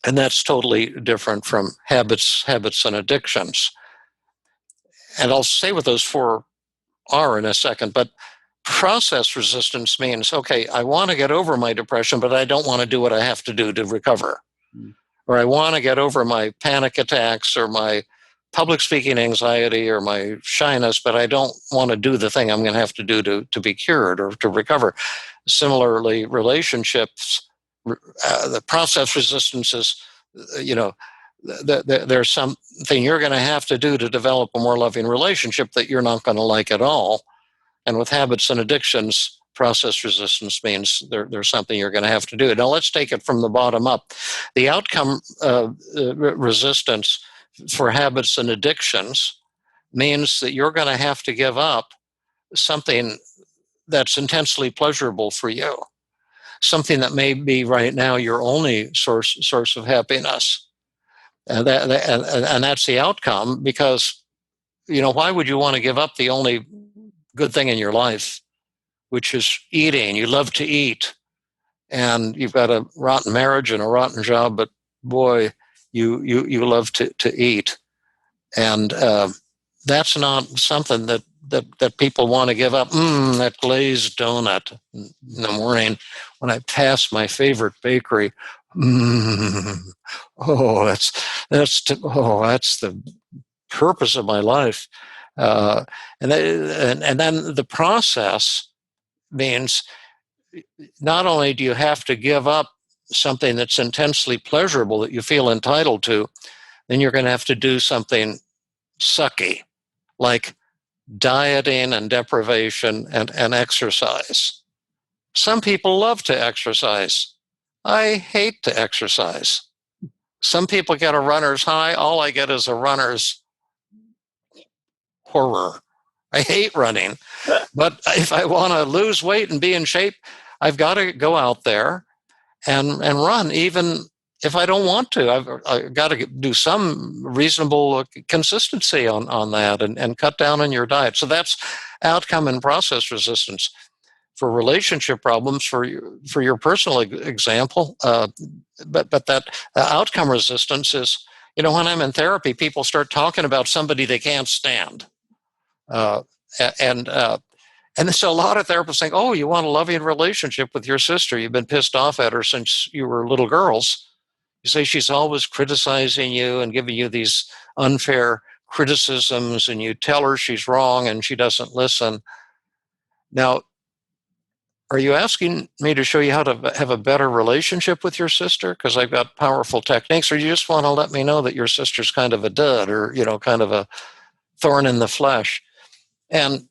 and that's totally different from habits and addictions. And I'll say what those 4 are in a second, but process resistance means, okay, I want to get over my depression, but I don't want to do what I have to do to recover. Or I want to get over my panic attacks or my public speaking anxiety or my shyness, but I don't want to do the thing I'm going to have to do to be cured or to recover. Similarly, relationships, the process resistance is, there's something you're going to have to do to develop a more loving relationship that you're not going to like at all. And with habits and addictions, process resistance means there's something you're going to have to do. Now, let's take it from the bottom up. The outcome resistance for habits and addictions means that you're going to have to give up something that's intensely pleasurable for you, something that may be right now your only source of happiness. And that's the outcome, because why would you want to give up the only good thing in your life, which is eating? You love to eat, and you've got a rotten marriage and a rotten job, but boy, you love to eat. And that's not something that people want to give up. That glazed donut in the morning when I pass my favorite bakery. That's the purpose of my life. And then the process means not only do you have to give up something that's intensely pleasurable that you feel entitled to, then you're going to have to do something sucky, like dieting and deprivation and exercise. Some people love to exercise. I hate to exercise. Some people get a runner's high. All I get is a runner's horror. I hate running. But if I want to lose weight and be in shape, I've got to go out there and run, even if I don't want to. I've got to do some reasonable consistency on that and cut down on your diet. So that's outcome and process resistance. For relationship problems, for your personal example, but that outcome resistance is, when I'm in therapy, people start talking about somebody they can't stand. And so a lot of therapists think, oh, you want a loving relationship with your sister. You've been pissed off at her since you were little girls. You say she's always criticizing you and giving you these unfair criticisms, and you tell her she's wrong and she doesn't listen. Now, are you asking me to show you how to have a better relationship with your sister because I've got powerful techniques, or you just want to let me know that your sister's kind of a dud, or, kind of a thorn in the flesh? And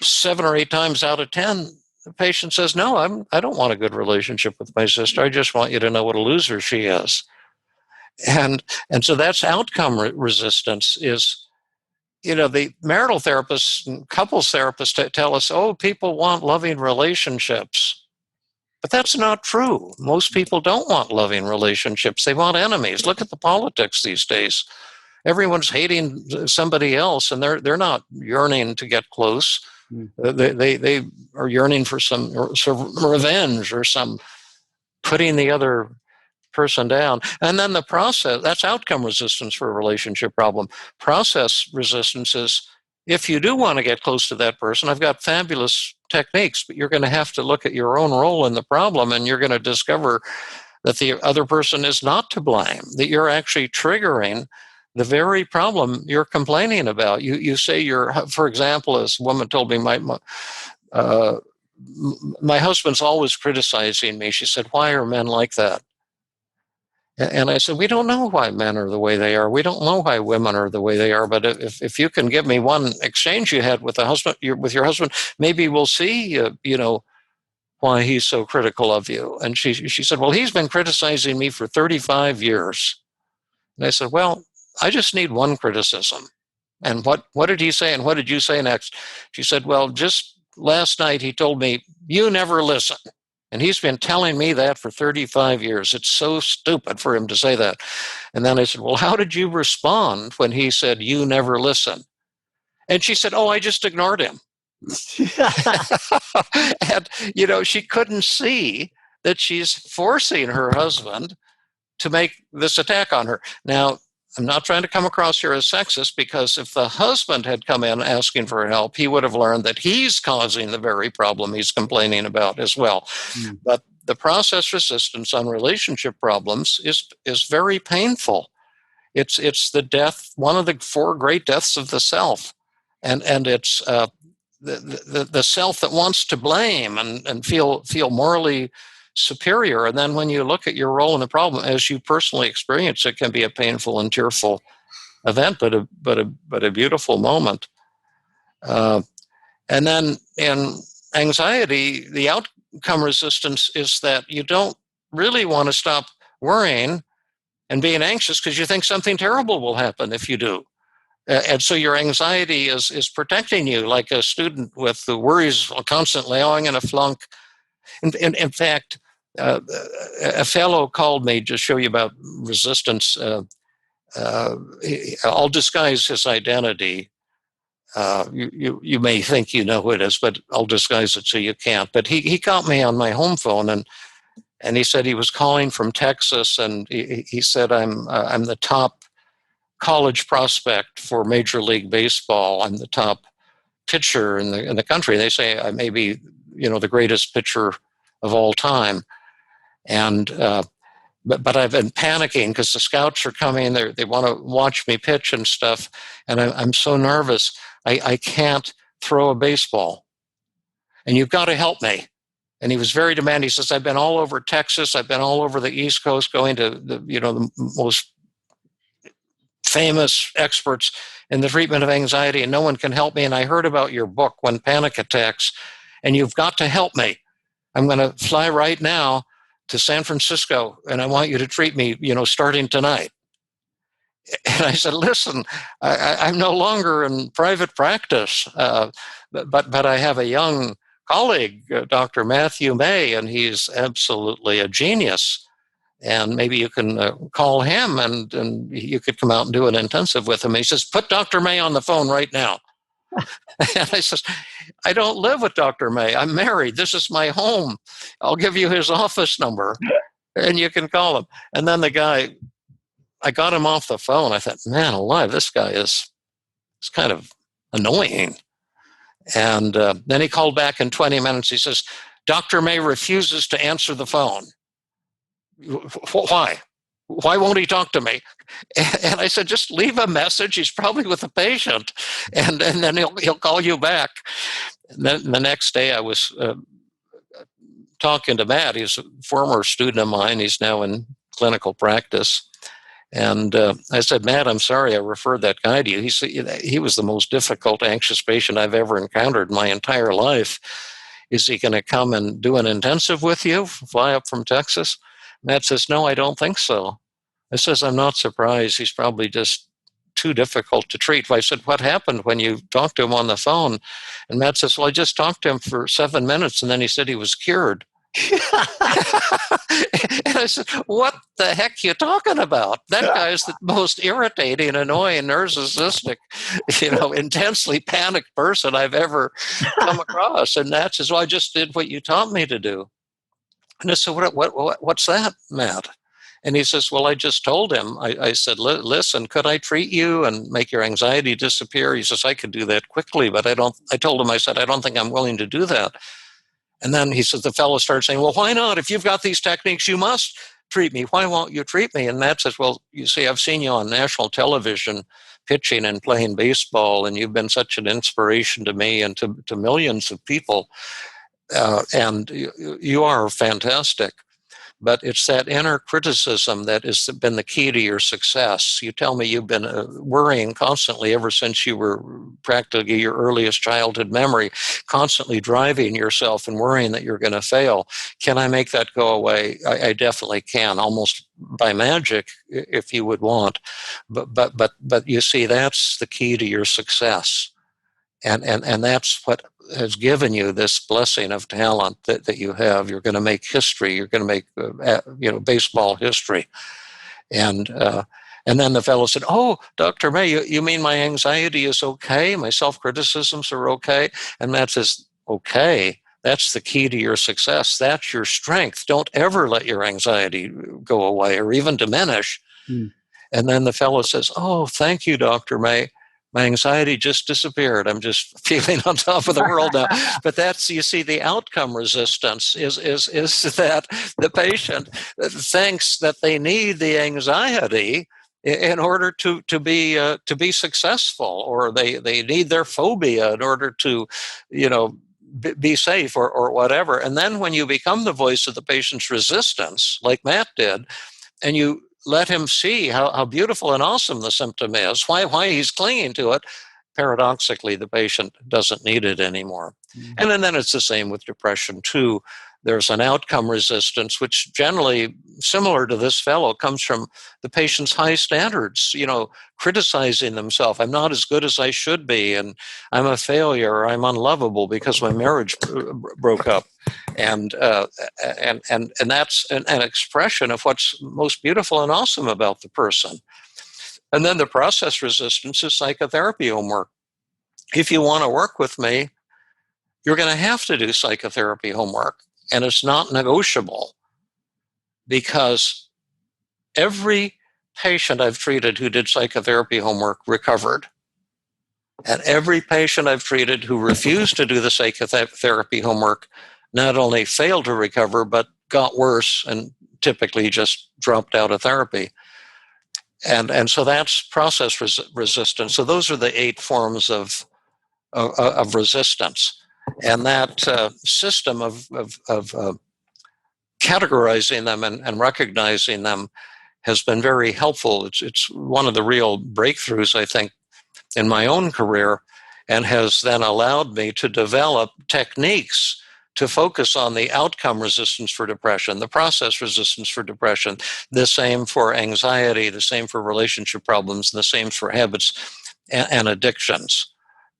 7 or 8 times out of 10, the patient says, no, I don't want a good relationship with my sister. I just want you to know what a loser she is. And so that's outcome resistance. Is, the marital therapists and couples therapists tell us, oh, people want loving relationships. But that's not true. Most people don't want loving relationships. They want enemies. Look at the politics these days. Everyone's hating somebody else, and they're not yearning to get close. They are yearning for some revenge or some putting the other person down. And then the process, that's outcome resistance for a relationship problem. Process resistance is, if you do want to get close to that person, I've got fabulous techniques, but you're going to have to look at your own role in the problem, and you're going to discover that the other person is not to blame, that you're actually triggering the very problem you're complaining about. You say for example, as a woman told me, my husband's always criticizing me. She said, why are men like that? And I said, we don't know why men are the way they are. We don't know why women are the way they are. But if you can give me one exchange you had with with your husband, maybe we'll see, why he's so critical of you. And she said, well, he's been criticizing me for 35 years. And I said, well, I just need one criticism. And what did he say? And what did you say next? She said, well, just last night he told me, you never listen. And he's been telling me that for 35 years. It's so stupid for him to say that. And then I said, well, how did you respond when he said, you never listen? And she said, oh, I just ignored him. And, she couldn't see that she's forcing her husband to make this attack on her. Now, I'm not trying to come across here as sexist, because if the husband had come in asking for help, he would have learned that he's causing the very problem he's complaining about as well. But the process resistance on relationship problems is very painful. It's the death, one of the 4 great deaths of the self. And it's the self that wants to blame and feel morally superior. And then when you look at your role in the problem, as you personally experience, it can be a painful and tearful event, but a beautiful moment. And then in anxiety, the outcome resistance is that you don't really want to stop worrying and being anxious because you think something terrible will happen if you do. And so your anxiety is protecting you, like a student with the worries constantly, oh, I'm going to flunk. In fact, a fellow called me to show you about resistance. I'll disguise his identity. You may think you know who it is, but I'll disguise it so you can't. But he got me on my home phone, and he said he was calling from Texas, and he said I'm the top college prospect for Major League Baseball. I'm the top pitcher in the country. They say I may be the greatest pitcher of all time, and but I've been panicking because the scouts are coming. They want to watch me pitch and stuff, and I'm so nervous. I can't throw a baseball, and you've got to help me. And he was very demanding. He says, I've been all over Texas. I've been all over the East Coast, going to the most famous experts in the treatment of anxiety, and no one can help me. And I heard about your book, When Panic Attacks, and you've got to help me. I'm going to fly right now to San Francisco, and I want you to treat me, starting tonight. And I said, listen, I'm no longer in private practice, but I have a young colleague, Dr. Matthew May, and he's absolutely a genius. And maybe you can call him, and you could come out and do an intensive with him. And he says, put Dr. May on the phone right now. And I says, I don't live with Dr. May. I'm married. This is my home. I'll give you his office number, and you can call him. And then the guy, I got him off the phone. I thought, man alive, this guy is kind of annoying. And then he called back in 20 minutes. He says, Dr. May refuses to answer the phone. Why? Why won't he talk to me? And I said, just leave a message. He's probably with a patient, and then he'll call you back. And then the next day I was talking to Matt. He's a former student of mine. He's now in clinical practice. And I said, Matt, I'm sorry I referred that guy to you. He said, he was the most difficult, anxious patient I've ever encountered in my entire life. Is he going to come and do an intensive with you, fly up from Texas? Matt says, no, I don't think so. I says, I'm not surprised. He's probably just too difficult to treat. I said, what happened when you talked to him on the phone? And Matt says, well, I just talked to him for 7 minutes, and then he said he was cured. And I said, what the heck are you talking about? That guy is the most irritating, annoying, narcissistic, intensely panicked person I've ever come across. And Matt says, well, I just did what you taught me to do. And I said, what's that, Matt? And he says, well, I just told him. I said, listen, could I treat you and make your anxiety disappear? He says, I could do that quickly, but I told him, I said, I don't think I'm willing to do that. And then he says, the fellow starts saying, well, why not? If you've got these techniques, you must treat me. Why won't you treat me? And Matt says, well, you see, I've seen you on national television pitching and playing baseball, and you've been such an inspiration to me and to millions of people. And you are fantastic. But it's that inner criticism that has been the key to your success. You tell me you've been worrying constantly ever since you were practically your earliest childhood memory, constantly driving yourself and worrying that you're going to fail. Can I make that go away? I definitely can, almost by magic, if you would want. But you see, that's the key to your success. And that's what has given you this blessing of talent that you have. You're going to make history. You're going to make baseball history. And then the fellow said, "Oh, Dr. May, you mean my anxiety is okay? My self-criticisms are okay?" And Matt says, "Okay, that's the key to your success. That's your strength. Don't ever let your anxiety go away or even diminish." Mm. And then the fellow says, "Oh, thank you, Dr. May. My anxiety just disappeared. I'm just feeling on top of the world now." But that's, you see, the outcome resistance is that the patient thinks that they need the anxiety in order to be successful, or they need their phobia in order to, be safe or whatever. And then when you become the voice of the patient's resistance, like Matt did, and you let him see how beautiful and awesome the symptom is, why he's clinging to it, paradoxically, the patient doesn't need it anymore. Mm-hmm. And then it's the same with depression, too. There's an outcome resistance, which generally, similar to this fellow, comes from the patient's high standards, criticizing themselves. I'm not as good as I should be, and I'm a failure, or I'm unlovable because my marriage broke up. And that's an expression of what's most beautiful and awesome about the person. And then the process resistance is psychotherapy homework. If you want to work with me, you're going to have to do psychotherapy homework. And it's not negotiable, because every patient I've treated who did psychotherapy homework recovered. And every patient I've treated who refused to do the psychotherapy homework not only failed to recover, but got worse and typically just dropped out of therapy. And so that's process resistance. So those are the 8 forms of resistance. And that system of categorizing them and recognizing them has been very helpful. It's one of the real breakthroughs, I think, in my own career, and has then allowed me to develop techniques to focus on the outcome resistance for depression, the process resistance for depression, the same for anxiety, the same for relationship problems, the same for habits and addictions.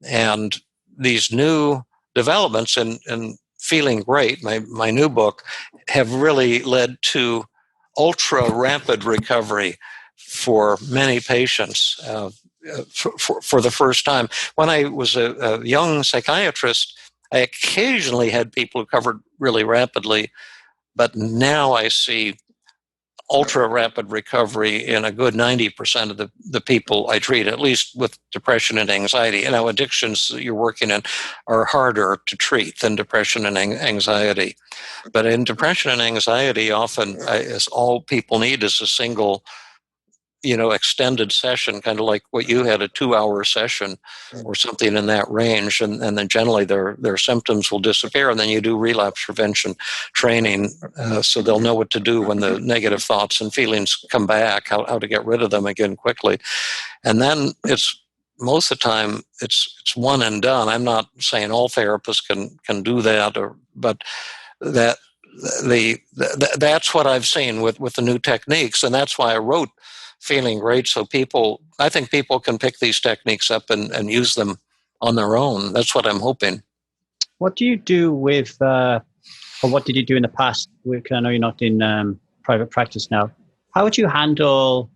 And these new developments in Feeling Great, my new book, have really led to ultra rapid recovery for many patients for the first time. When I was a young psychiatrist, I occasionally had people who recovered really rapidly, but now I see ultra rapid recovery in a good 90% of the people I treat, at least with depression and anxiety. You know, addictions that you're working in are harder to treat than depression and anxiety. But in depression and anxiety, often all people need is a single, extended session, kind of like what you had, a 2-hour session or something in that range. And then generally their symptoms will disappear. And then you do relapse prevention training so they'll know what to do when the negative thoughts and feelings come back, how to get rid of them again quickly. And then it's most of the time it's one and done. I'm not saying all therapists can do that, but that's what I've seen with the new techniques. And that's why I wrote Feeling Great, so I think people can pick these techniques up and use them on their own. That's what I'm hoping. What do you do with, or what did you do in the past? I know you're not in private practice now. How would you handle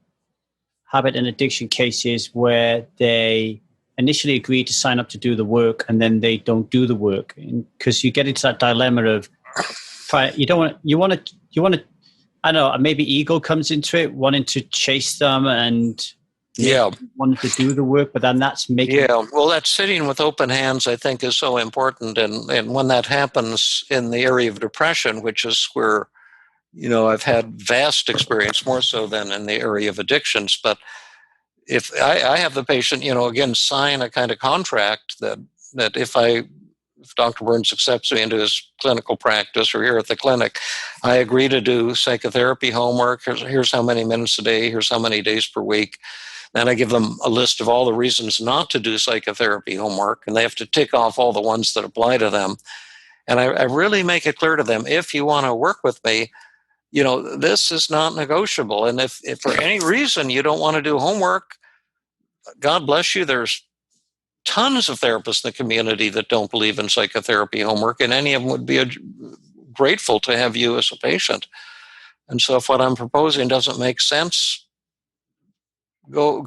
habit and addiction cases where they initially agree to sign up to do the work and then they don't do the work? Because you get into that dilemma of you want to. I don't know, maybe ego comes into it, wanting to chase them and wanting to do the work, but then that's making... Yeah, well, that sitting with open hands, I think, is so important. And when that happens in the area of depression, which is where, I've had vast experience, more so than in the area of addictions. But if I have the patient, again, sign a kind of contract that if Dr. Burns accepts me into his clinical practice or here at the clinic, I agree to do psychotherapy homework. Here's how many minutes a day. Here's how many days per week. Then I give them a list of all the reasons not to do psychotherapy homework, and they have to tick off all the ones that apply to them. And I really make it clear to them, if you want to work with me, this is not negotiable. And if for any reason you don't want to do homework, God bless you, there's tons of therapists in the community that don't believe in psychotherapy homework, and any of them would be grateful to have you as a patient. And so if what I'm proposing doesn't make sense, go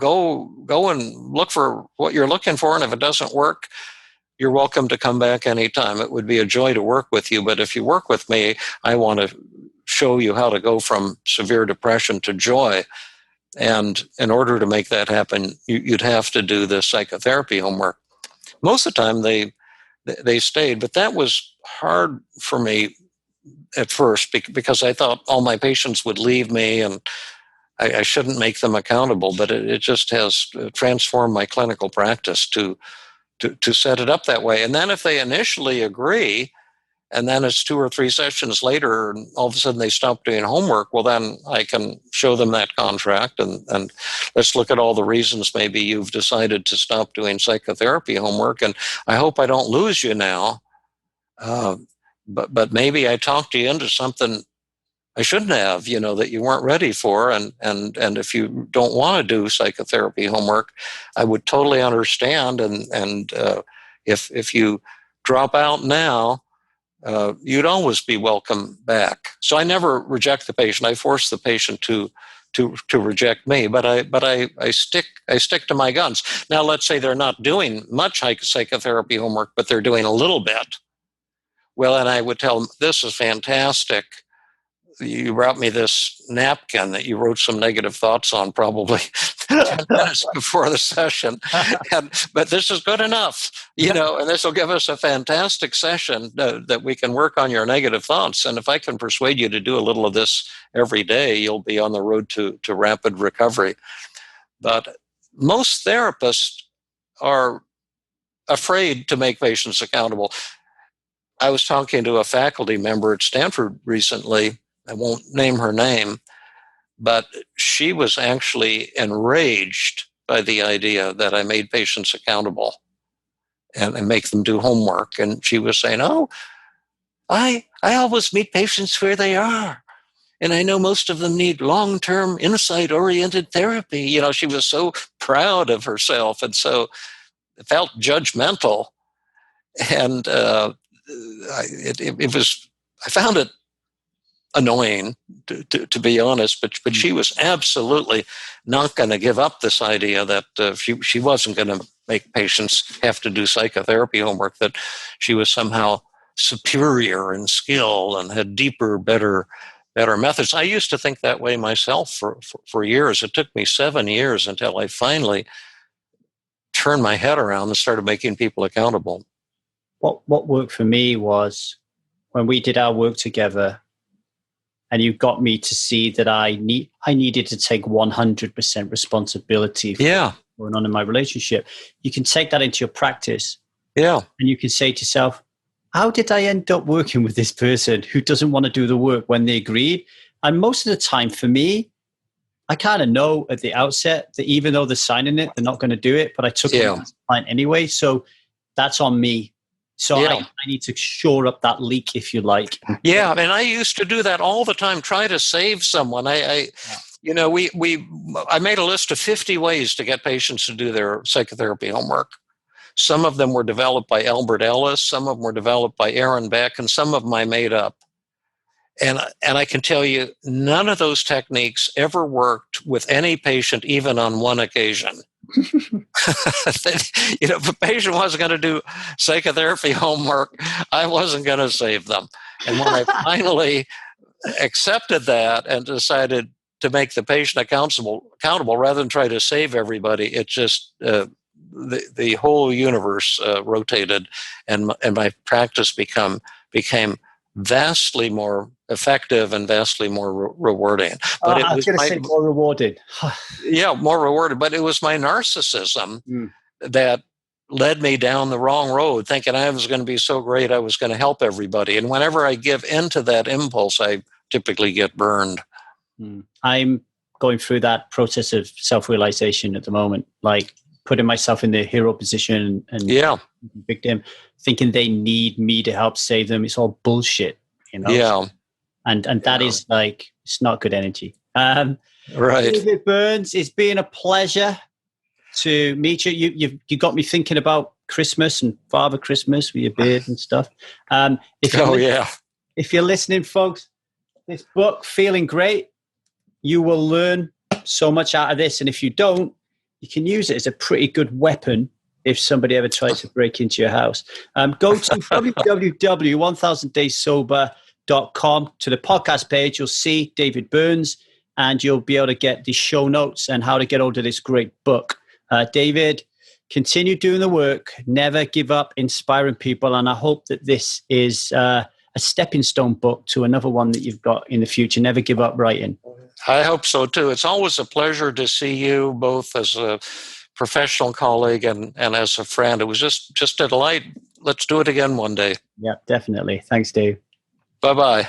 and look for what you're looking for. And if it doesn't work, you're welcome to come back anytime. It would be a joy to work with you. But if you work with me, I want to show you how to go from severe depression to joy. And in order to make that happen, you'd have to do the psychotherapy homework. Most of the time they stayed, but that was hard for me at first because I thought all my patients would leave me and I shouldn't make them accountable. But it just has transformed my clinical practice to set it up that way. And then if they initially agree, and then it's 2 or 3 sessions later, and all of a sudden they stop doing homework, well, then I can show them that contract and let's look at all the reasons maybe you've decided to stop doing psychotherapy homework. And I hope I don't lose you now. But maybe I talked you into something I shouldn't have, that you weren't ready for. And if you don't want to do psychotherapy homework, I would totally understand. And if you drop out now, you'd always be welcome back. So I never reject the patient. I force the patient to to reject me, but I stick to my guns. Now, let's say they're not doing much psychotherapy homework, but they're doing a little bit. Well, and I would tell them, this is fantastic. You brought me this napkin that you wrote some negative thoughts on probably 10 minutes before the session. But this is good enough, and this will give us a fantastic session that we can work on your negative thoughts. And if I can persuade you to do a little of this every day, you'll be on the road to rapid recovery. But most therapists are afraid to make patients accountable. I was talking to a faculty member at Stanford recently. I won't name her name, but she was actually enraged by the idea that I made patients accountable and make them do homework. And she was saying, oh, I always meet patients where they are. And I know most of them need long-term insight-oriented therapy. She was so proud of herself and so felt judgmental. And I found it annoying, to be honest, but she was absolutely not going to give up this idea that she wasn't going to make patients have to do psychotherapy homework, that she was somehow superior in skill and had deeper, better methods. I used to think that way myself for years. It took me 7 years until I finally turned my head around and started making people accountable. What worked for me was when we did our work together, and you got me to see that I needed to take 100% responsibility for what's going on in my relationship. You can take that into your practice. Yeah. And you can say to yourself, how did I end up working with this person who doesn't want to do the work when they agreed? And most of the time for me, I kind of know at the outset that even though they're signing it, they're not going to do it, but I took it as a client anyway. So that's on me. So I need to shore up that leak, if you like. Yeah, I mean, I used to do that all the time, try to save someone. I made a list of 50 ways to get patients to do their psychotherapy homework. Some of them were developed by Albert Ellis, some of them were developed by Aaron Beck, and some of them I made up. And I can tell you, none of those techniques ever worked with any patient, even on one occasion. If a patient wasn't going to do psychotherapy homework, I wasn't going to save them. And when I finally accepted that and decided to make the patient accountable rather than try to save everybody, it just the whole universe rotated, and my practice became vastly more effective and vastly more rewarding. But I was going to say more rewarded. More rewarded. But it was my narcissism that led me down the wrong road, thinking I was going to be so great, I was going to help everybody. And whenever I give into that impulse, I typically get burned. I'm going through that process of self-realization at the moment, like putting myself in the hero position and victim, thinking they need me to help save them. It's all bullshit, Yeah. And that is like, it's not good energy. Right. David Burns, it's been a pleasure to meet you. You got me thinking about Christmas and Father Christmas with your beard and stuff. If you're listening, folks, this book, Feeling Great, you will learn so much out of this. And if you don't, you can use it as a pretty good weapon if somebody ever tries to break into your house. Go to www.1000dayssober.com to the podcast page. You'll see David Burns, and you'll be able to get the show notes and how to get hold of this great book. David, continue doing the work. Never give up inspiring people. And I hope that this is a stepping stone book to another one that you've got in the future. Never give up writing. I hope so, too. It's always a pleasure to see you both as a professional colleague and as a friend. It was just a delight. Let's do it again one day. Yeah, definitely. Thanks, Dave. Bye-bye.